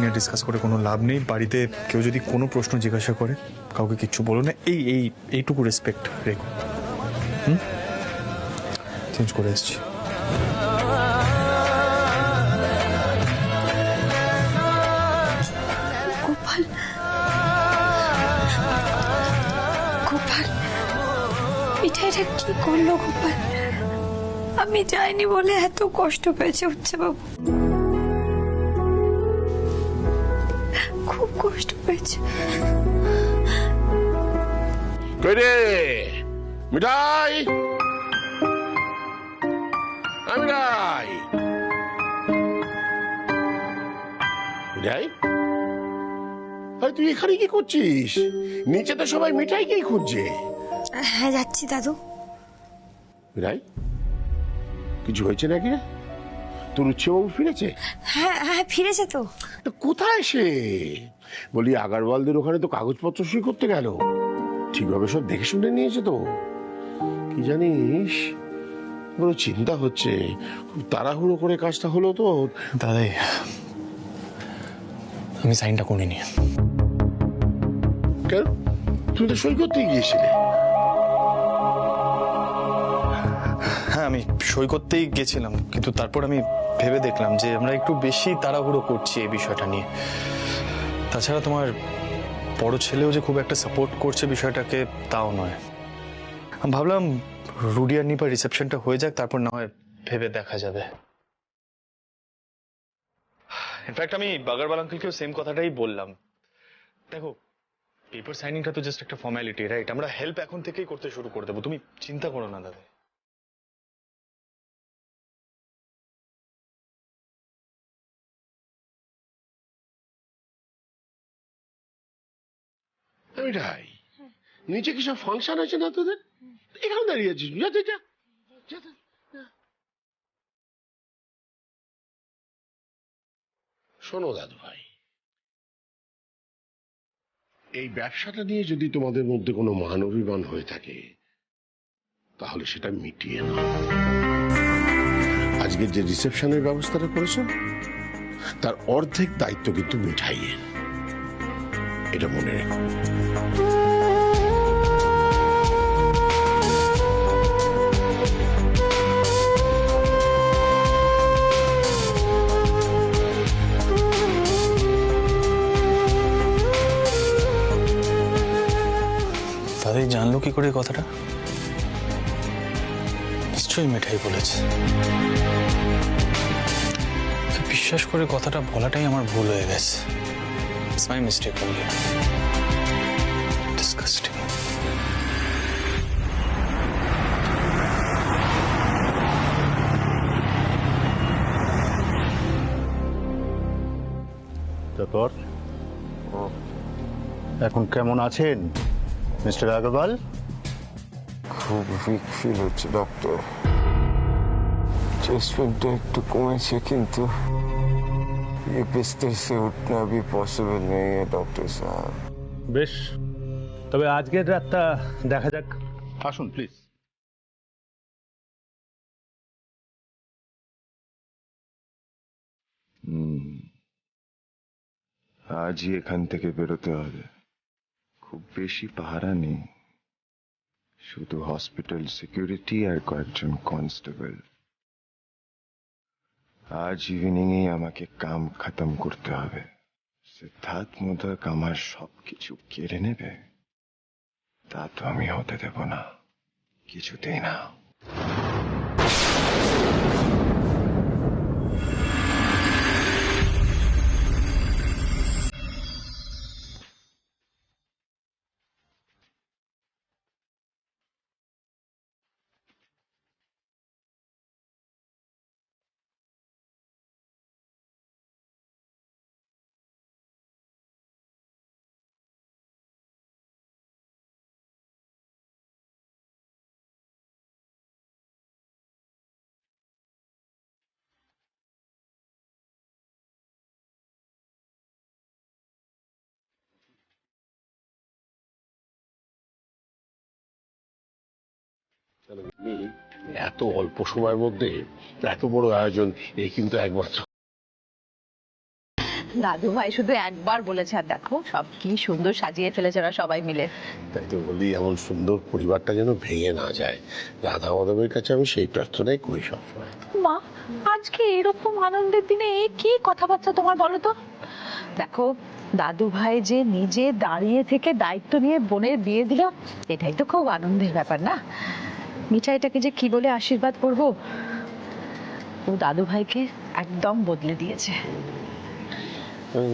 এখানে ডিসকাস করে কোনো লাভ নেই। বাড়িতে কেউ যদি কোনো প্রশ্ন জিজ্ঞাসা করে কাউকে কিচ্ছু বলো না, এইটুকু রেসপেক্ট রেখো। চেঞ্জ করে এসছি। গোপাল, গোপাল, মিঠাইটা কি করলো গোপাল? আমি যাইনি বলে এত কষ্ট পেয়েছে হচ্ছে বাবু, খুব কষ্ট পেয়েছে। মিঠাই, মিঠাই, মিঠাই, আরে তুই এখানে কি করছিস? নিচে তো সবাই মিঠাইকেই খুঁজছে। হ্যাঁ যাচ্ছি দাদু। মিঠাই, কিছু হয়েছে নাকি? তোর উচ্চবাবু ফিরেছে? হ্যাঁ হ্যাঁ ফিরেছে তো। তো কোথায় সে? বলি আগারওয়ালদের ওখানে তো কাগজপত্র সই করতে গেল, ঠিকভাবে সব দেখে শুনে নিয়েছে তো? কি জানিস, বড় চিন্তা হচ্ছে, খুব তাড়াহুড়ো করে কাজটা হলো তো। দাদাই, আমি সাইনটা করিনি। কেন? তুমি তো সই করতে গিয়েছিলে। হ্যাঁ, আমি সই করতেই গেছিলাম, কিন্তু তারপর আমি ভেবে দেখলাম যে আমরা একটু বেশি তাড়াহুড়ো করছি এই বিষয়টা নিয়ে। তাছাড়া তোমার বড় ছেলেও যে খুব একটা সাপোর্ট করছে বিষয়টাকে, তাও নয়। আমি ভাবলাম রুডি আর নিপার রিসেপশনটা হয়ে যাক, তারপর না হয় ভেবে দেখা যাবে। ইনফ্যাক্ট আমি বাগারওয়াল আঙ্কেলকেও সেম কথাটাই বললাম। দেখো, পেপার সাইনিংটা তো জাস্ট একটা ফর্মালিটি, রাইট? আমরা হেল্প এখন থেকেই করতে শুরু করে দেবো, তুমি চিন্তা করো না দাদা। মিঠাই, নিচে কি সব ফাংশন আছে না তোদের? এখানে দাঁড়িয়ে আছিস? যা যা যা যা যা। শোনো দাদু ভাই, এই ব্যবসাটা নিয়ে যদি তোমাদের মধ্যে কোনো মান অভিমান হয়ে থাকে, তাহলে সেটা মিটিয়ে নাও। আজকের যে রিসেপশনের ব্যবস্থাটা করেছো, তার অর্ধেক দায়িত্ব কিন্তু মিঠাইয়ের, এটা মনে রেখো। দাদাই জানলো কি করে কথাটা? নিশ্চয়ই মিঠাই বলেছে। বিশ্বাস করে কথাটা বলাটাই আমার ভুল হয়ে গেছে। It's my mistake only. Disgusting. তারপর এখন কেমন আছেন মিস্টার আগরওয়াল? খুব উইক ফিল হচ্ছে ডক্টর, চেস্ট পেনটা একটু কমেছে, কিন্তু ये बिस्तर से उठना भी पॉसिबल नहीं है डॉक्टर साहब। বেশ, তবে আজকের রাতটা দেখা যাক। আসুন প্লিজ। আজই এখান থেকে বেরোতে হবে। খুব বেশি পাহারা নেই, শুধু হসপিটাল সিকিউরিটি আর কয়েকজন কনস্টেবল। আজ ইভিনিংয়ে আমাকে কাম খতম করতে হবে। সিদ্ধার্থ মোদক আমার সবকিছু কেড়ে নেবে, তা তো আমি হতে দেব না, কিছুতেই না। এত অল্প সময়ের মধ্যে এত বড় আয়োজন, এই কিন্তু একমাত্র দাদু ভাই শুধু একবার বলেছে, আর দেখো সব কি সুন্দর সাজিয়ে ফেলেছে ওরা সবাই মিলে। তাই তো বলি, এমন সুন্দর পরিবারটা যেন ভেঙে না যায়। রাধা মাধবের কাছে আমি সেই প্রার্থনাই করি সবসময়। মা, আজকে এরকম আনন্দের দিনে এ কি কথাবার্তা তোমার, বলো তো? দেখো, দাদু ভাই যে নিজে দাঁড়িয়ে থেকে দায়িত্ব নিয়ে বোনের বিয়ে দিল, এটাই তো খুব আনন্দের ব্যাপার না? মিঠাইটাকে যে কি বলে আশীর্বাদ করব, ও দাদু ভাইকে একদম বদলে দিয়েছে।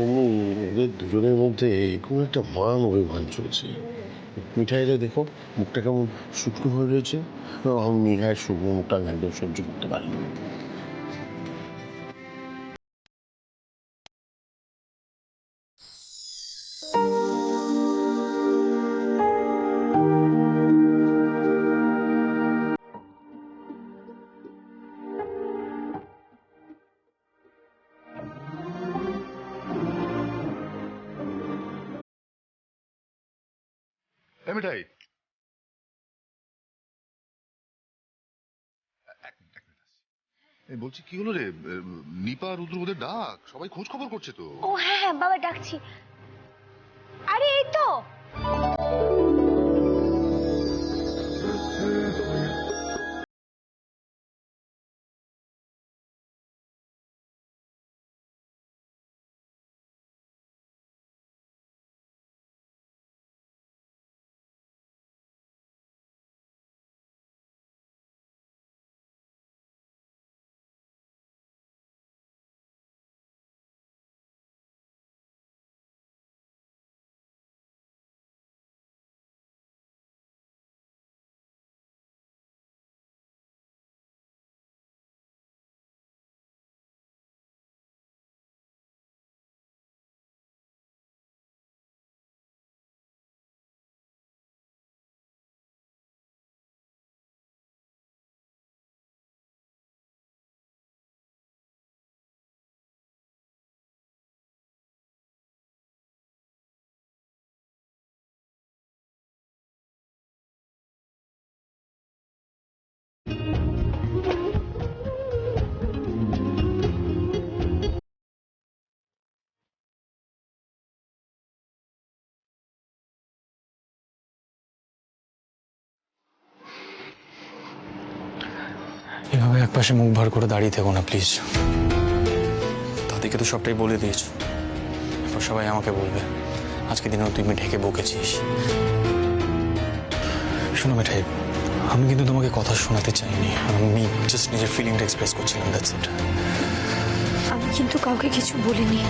এমনি এদের দুজনের মধ্যে কোনো একটা মান অভিমান চলছে। মিঠাইরা দেখো মুখটা কেমন শুকনো হয়ে রয়েছে, আমি মিঠাইয়ের শুকনো মুখটা আমি একদম সহ্য করতে পারি না। মিঠাই, বলছি কি হলো রে? নিপা রুদ্রবোধের ডাক, সবাই খোঁজ খবর করছে তো। ও হ্যাঁ হ্যাঁ বাবা, ডাকছি। আরে এই তো। এভাবে একপাশে মুখ ভার করে দাঁড়িয়ে থেকো না প্লিজ। তাদেরকে তো সবটাই বলে দিয়েছো, এরপর সবাই আমাকে বলবে আজকে দিনেও তুই ঢেকে বকেছিস। শোনো মিঠাই, আমি কিন্তু তোমাকে কথা শোনাতে চাইনি, আমি জাস্ট নিজের ফিলিংটা এক্সপ্রেস করছিলাম, দ্যাটস ইট। আমি কিন্তু কাউকে কিছু বলিনি।